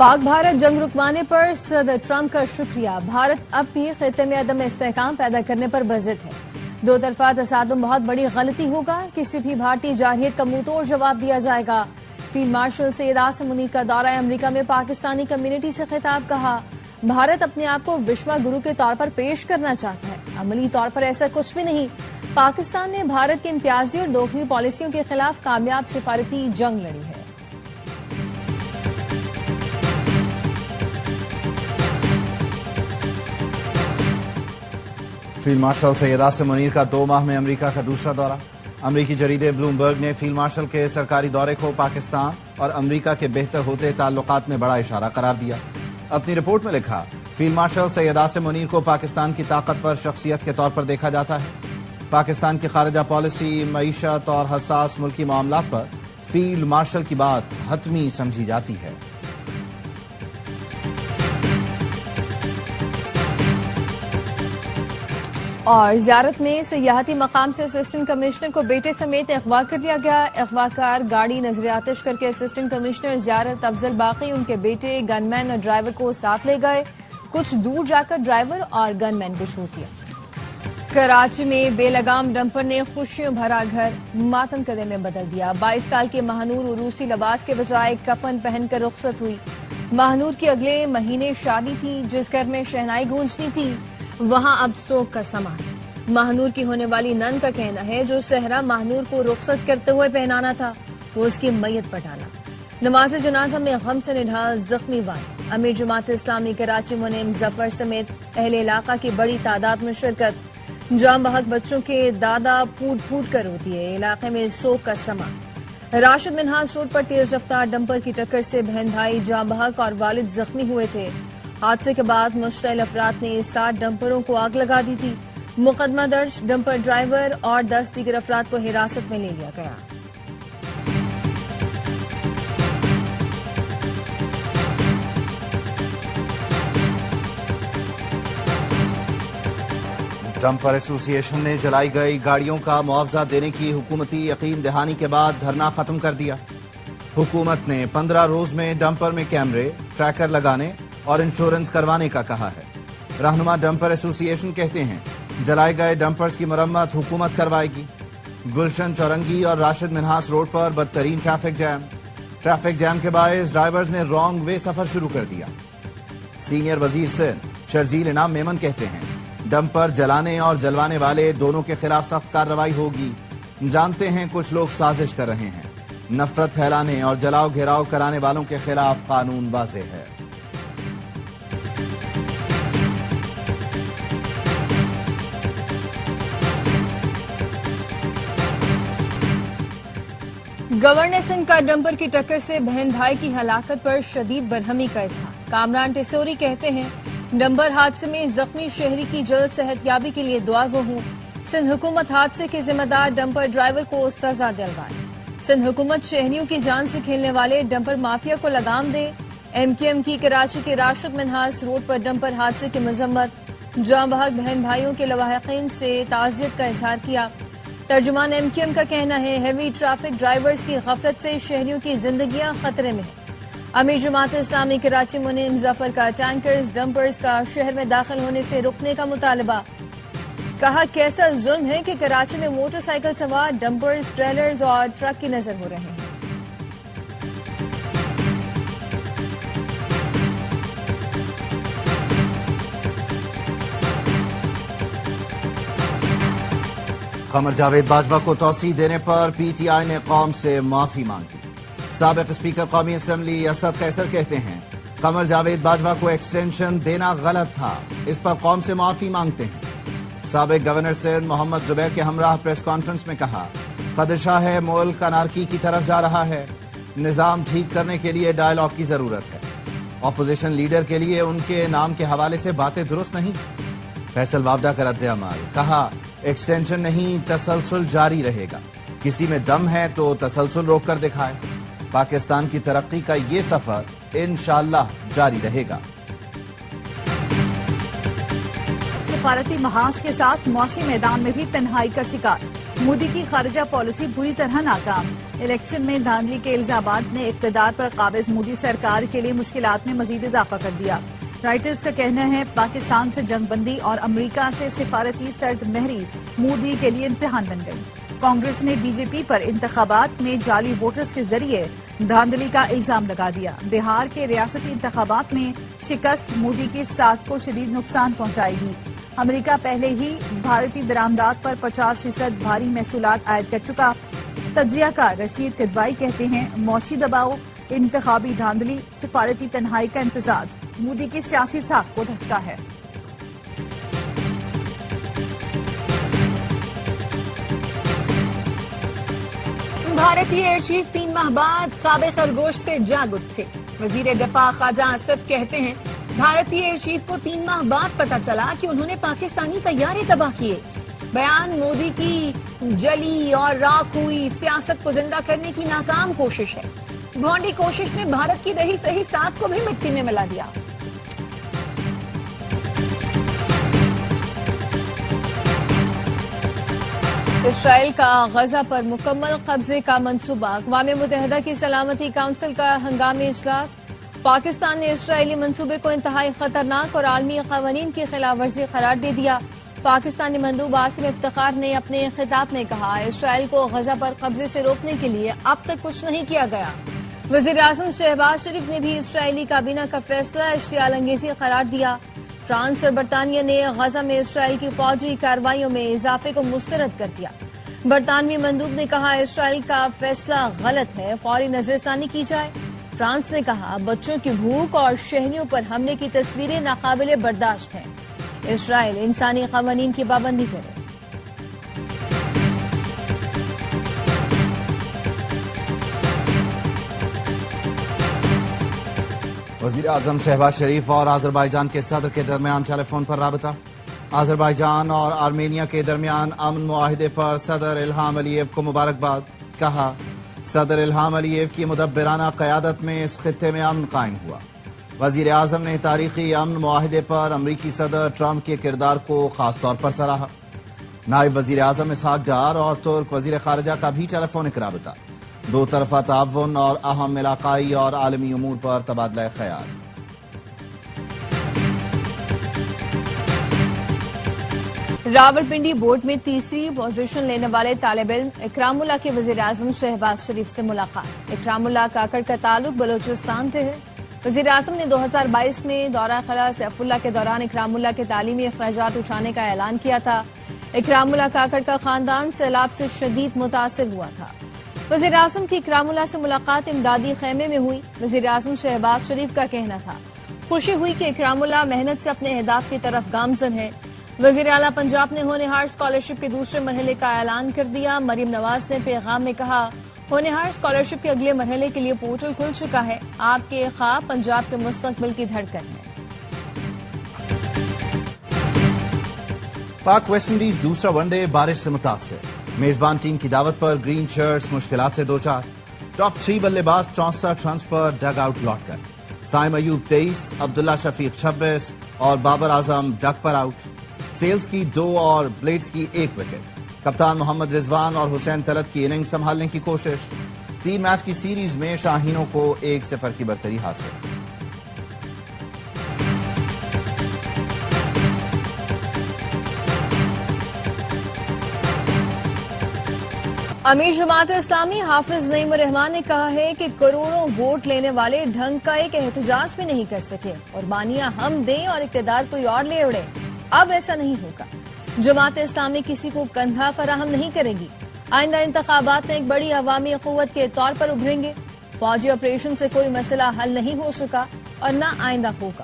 पाक भारत जंग रुकवाने पर सदर ट्रंप का शुक्रिया। भारत अब भी खित्ते में अदम इस्तेहकाम पैदा करने पर बज़िद है। दो तरफा तसादुम बहुत बड़ी गलती होगा। किसी भी भारतीय जारहियत का मुंह तोड़ जवाब दिया जाएगा। फील्ड मार्शल सैयद आसिम मुनीर का दौरा अमरीका में पाकिस्तानी कम्युनिटी से खिताब। कहा, भारत अपने आप को विश्व गुरु के तौर पर पेश करना चाहता है। अमली तौर पर ऐसा कुछ भी नहीं। पाकिस्तान ने भारत की इम्तियाजी और दोगली पॉलिसियों के खिलाफ कामयाब सिफारती जंग लड़ी है। फील्ड मार्शल सैयद आसिम मुनीर का 2 माह में अमेरिका का दूसरा दौरा। अमरीकी जरीदे ब्लूमबर्ग ने फील्ड मार्शल के सरकारी दौरे को पाकिस्तान और अमरीका के बेहतर होते ताल्लुकात में बड़ा इशारा करार दिया। अपनी रिपोर्ट में लिखा, फील्ड मार्शल सैयद आसिम मुनीर को पाकिस्तान की ताकतवर शख्सियत के तौर पर देखा जाता है। पाकिस्तान की खारिजा पॉलिसी, मईशत और हसास मुल्की मामलात पर फील्ड मार्शल की बात हतमी समझी जाती है। और ज़ियारत में सियाहती मकाम से असिस्टेंट कमिश्नर को बेटे समेत अगवा कर लिया गया। अगवाकार गाड़ी नजर आतिश करके असिस्टेंट कमिश्नर ज़ियारत अफजल बाकी, उनके बेटे, गनमैन और ड्राइवर को साथ ले गए। कुछ दूर जाकर ड्राइवर और गनमैन को छोड़ दिया। कराची में बेलगाम डंपर ने खुशियों भरा घर मातम कदे में बदल दिया। 22 साल के महानूर उरूसी लिबास के बजाय कफन पहनकर रुखसत हुई। महानूर की अगले महीने शादी थी। जिस घर में शहनाई गूंजनी थी वहां अब सोग का समा है। महानूर की होने वाली नन का कहना है, जो सहरा महानूर को रुखसत करते हुए पहनाना था वो उसकी मैयत पर डाला। नमाज जनाजा में गम से निढाल जख्मी वाल। अमीर जमात इस्लामी कराची मुनीम जफर समेत अहले इलाका की बड़ी तादाद में शिरकत। जाम बहक बच्चों के दादा फूट फूट कर रोती है। इलाके में सोग का समा। राशिद मिन्हास रोड पर तेज रफ्तार डंपर की टक्कर से बहन भाई जाम बहक और वालिद जख्मी हुए थे। हादसे के बाद मुश्तइल अफराद ने 7 डंपरों को आग लगा दी थी। मुकदमा दर्ज, डंपर ड्राइवर और 10 दीगर अफराद को हिरासत में ले लिया गया। डंपर एसोसिएशन ने जलाई गई गाड़ियों का मुआवजा देने की हुकूमती यकीन दहानी के बाद धरना खत्म कर दिया। हुकूमत ने 15 रोज में डंपर में कैमरे, ट्रैकर लगाने और इंश्योरेंस करवाने का कहा है। रहनुमा डंपर एसोसिएशन कहते हैं, जलाए गए डंपर्स की मरम्मत हुकूमत करवाएगी। गुलशन, चौरंगी और राशिद मिन्हास रोड पर बदतरीन ट्रैफिक जैम के बायस ड्राइवर्स ने रॉन्ग वे सफर शुरू कर दिया। सीनियर वजीर सिंध शर्जील इनाम मेमन कहते हैं, डंपर जलाने और जलवाने वाले दोनों के खिलाफ सख्त कार्रवाई होगी। जानते हैं कुछ लोग साजिश कर रहे हैं। नफरत फैलाने और जलाओ घेराव कराने वालों के खिलाफ कानून वाज़ेह है। गवर्नर सिंध का डंपर की टक्कर से बहन भाई की हलाकत पर शदीद बरहमी का इजहार। कामरान टिसोरी कहते हैं, डंपर हादसे में जख्मी शहरी की जल्द सेहतयाबी के लिए दुआ गो हूं। सिंध हुकूमत हादसे के जिम्मेदार डंपर ड्राइवर को सजा दिलवाए। सिंध हुकूमत शहरियों की जान से खेलने वाले डंपर माफिया को लगाम दे। MQM की कराची के राशिद मिन्हास रोड पर डंपर हादसे की मजम्मत। जाँ बहक बहन भाइयों के लवाहिकीन से ताज़ियत का इजहार किया। तर्जुमान MQM का कहना है, हेवी ट्रैफिक ड्राइवर्स की गफलत से शहरियों की जिंदगियां खतरे में हैं। अमीर जमात इस्लामी कराची मुनीम जफर का टैंकर्स, डंपर्स का शहर में दाखिल होने से रुकने का मुतालबा। कहा, कैसा जुल्म है कि कराची में मोटरसाइकिल सवार डंपर्स, ट्रेलर्स और ट्रक की नजर हो रहे हैं। कमर जावेद बाजवा को तौसीह देने पर PTI ने कौम से माफी मांगी। साबिक स्पीकर कौमी असम्बली असद कैसर कहते हैं, कमर जावेद बाजवा को एक्सटेंशन देना गलत था, इस पर कौम से माफी मांगते हैं। साबिक गवर्नर सिंध मोहम्मद जुबैर के हमराह प्रेस कॉन्फ्रेंस में कहा, खदशा है मुल्क अनारकी की तरफ जा रहा है। निजाम ठीक करने के लिए डायलॉग की जरूरत है। ऑपोजिशन लीडर के लिए उनके नाम के हवाले से बातें दुरुस्त नहीं। फैसल वावडा का रद्द अमल, कहा, एक्सटेंशन नहीं, तसलसल जारी रहेगा। किसी में दम है तो तसलसल रोक कर दिखाए। पाकिस्तान की तरक्की का ये सफर इंशाअल्लाह जारी रहेगा। सिफारती महाज के साथ मौसी मैदान में भी तन्हाई का शिकार। مودی کی خارجہ پالیسی بری طرح ناکام، الیکشن میں دھاندلی کے الزامات نے اقتدار پر قابض مودی سرکار کے لیے مشکلات میں مزید اضافہ کر دیا۔ رائٹرز کا کہنا ہے پاکستان سے جنگ بندی اور امریکہ سے سفارتی سرد مہری مودی کے لیے امتحان بن گئی۔ کانگریس نے بی جے پی پر انتخابات میں جعلی ووٹرز کے ذریعے دھاندلی کا الزام لگا دیا۔ بہار کے ریاستی انتخابات میں شکست مودی کی ساکھ کو شدید نقصان پہنچائے گی۔ امریکہ پہلے ہی بھارتی درآمدات پر 50% بھاری محصولات عائد کر چکا۔ تجزیہ کار رشید کدوائی کہتے ہیں معاشی دباؤ، انتخابی دھاندلی، سفارتی تنہائی کا امتزاج مودی کی سیاسی ساکھ کو دھچکا ہے۔ بھارتی ایئر چیف 3 ماہ بعد خواب خرگوش سے جاگ اٹھے۔ وزیر دفاع خواجہ آصف کہتے ہیں بھارتی ایئر چیف کو 3 ماہ بعد پتا چلا کہ انہوں نے پاکستانی طیارے تباہ کیے۔ بیان مودی کی جلی اور راکھ ہوئی سیاست کو زندہ کرنے کی ناکام کوشش ہے۔ بھونڈی کوشش نے بھارت کی رہی صحیح ساتھ کو بھی مٹی میں ملا دیا۔ اسرائیل کا غزہ پر مکمل قبضے کا منصوبہ، اقوام متحدہ کی سلامتی کونسل کا ہنگامی اجلاس۔ پاکستان نے اسرائیلی منصوبے کو انتہائی خطرناک اور عالمی قوانین کی خلاف ورزی قرار دے دیا۔ پاکستانی مندوب عاصم افتخار نے اپنے خطاب میں کہا اسرائیل کو غزہ پر قبضے سے روکنے کے لیے اب تک کچھ نہیں کیا گیا۔ وزیر اعظم شہباز شریف نے بھی اسرائیلی کابینہ کا فیصلہ اشتعال انگیزی قرار دیا۔ فرانس اور برطانیہ نے غزہ میں اسرائیل کی فوجی کارروائیوں میں اضافے کو مسترد کر دیا۔ برطانوی مندوب نے کہا اسرائیل کا فیصلہ غلط ہے، فوری نظر ثانی کی جائے۔ فرانس نے کہا بچوں کی بھوک اور شہریوں پر حملے کی تصویریں ناقابل برداشت ہیں۔ اسرائیل انسانی قوانین کی پابندی کرے۔ وزیر اعظم شہباز شریف اور آذربائیجان کے صدر کے درمیان ٹیلی فون پر رابطہ۔ آذربائیجان اور آرمینیا کے درمیان امن معاہدے پر صدر الہام علییو کو مبارکباد، کہا صدر الہام علییو کی مدبرانہ قیادت میں اس خطے میں امن قائم ہوا۔ وزیر اعظم نے تاریخی امن معاہدے پر امریکی صدر ٹرمپ کے کردار کو خاص طور پر سراہا۔ نائب وزیر اعظم اسحاق ڈار اور ترک وزیر خارجہ کا بھی ٹیلی فونک رابطہ، دو طرفہ تعاون اور اہم علاقائی اور عالمی امور پر تبادلہ خیال۔ راولپنڈی بورڈ میں تیسری پوزیشن لینے والے طالب علم اکرام اللہ کے وزیر اعظم شہباز شریف سے ملاقات۔ اکرام اللہ کاکڑ کا تعلق بلوچستان سے ہے۔ وزیر اعظم نے 2022 میں دورہ خلا سیف اللہ کے دوران اکرام اللہ کے تعلیمی اخراجات اٹھانے کا اعلان کیا تھا۔ اکرام اللہ کاکڑ کا خاندان سیلاب سے شدید متاثر ہوا تھا۔ وزیر اعظم کی اکرام اللہ سے ملاقات امدادی خیمے میں ہوئی۔ وزیر اعظم شہباز شریف کا کہنا تھا خوشی ہوئی کہ اکرام اللہ محنت سے اپنے اہداف کی طرف گامزن ہے۔ وزیر اعلیٰ پنجاب نے ہونہار اسکالرشپ کے دوسرے مرحلے کا اعلان کر دیا۔ مریم نواز نے پیغام میں کہا ہونہار اسکالرشپ کے اگلے مرحلے کے لیے پورٹل کھل چکا ہے۔ آپ کے خواب پنجاب کے مستقبل کی دھڑکن ہے۔ پاک ویسٹ انڈیز دوسرا ون ڈے بارش سے متاثر، میزبان ٹیم کی دعوت پر گرین شرٹس مشکلات سے دوچار۔ ٹاپ 3 بلے باز 64 رنز پر ڈگ آؤٹ لوٹ کر، سائم ایوب 23، عبداللہ شفیق 26 اور بابر اعظم ڈک پر آؤٹ۔ سیلز کی 2 اور بلیڈز کی 1 وکٹ۔ کپتان محمد رضوان اور حسین طلعت کی اننگ سنبھالنے کی کوشش۔ 3 میچ کی سیریز میں شاہینوں کو 1-0 کی برتری حاصل۔ امیر جماعت اسلامی حافظ نعیم الرحمان نے کہا ہے کہ کروڑوں ووٹ لینے والے ڈھنگ کا ایک احتجاج بھی نہیں کر سکے، قربانیاں ہم دیں اور اقتدار کوئی اور لے اڑے۔ اب ایسا نہیں ہوگا۔ جماعت اسلامی کسی کو کندھا فراہم نہیں کرے گی۔ آئندہ انتخابات میں ایک بڑی عوامی قوت کے طور پر ابھریں گے۔ فوجی آپریشن سے کوئی مسئلہ حل نہیں ہو سکا اور نہ آئندہ ہوگا۔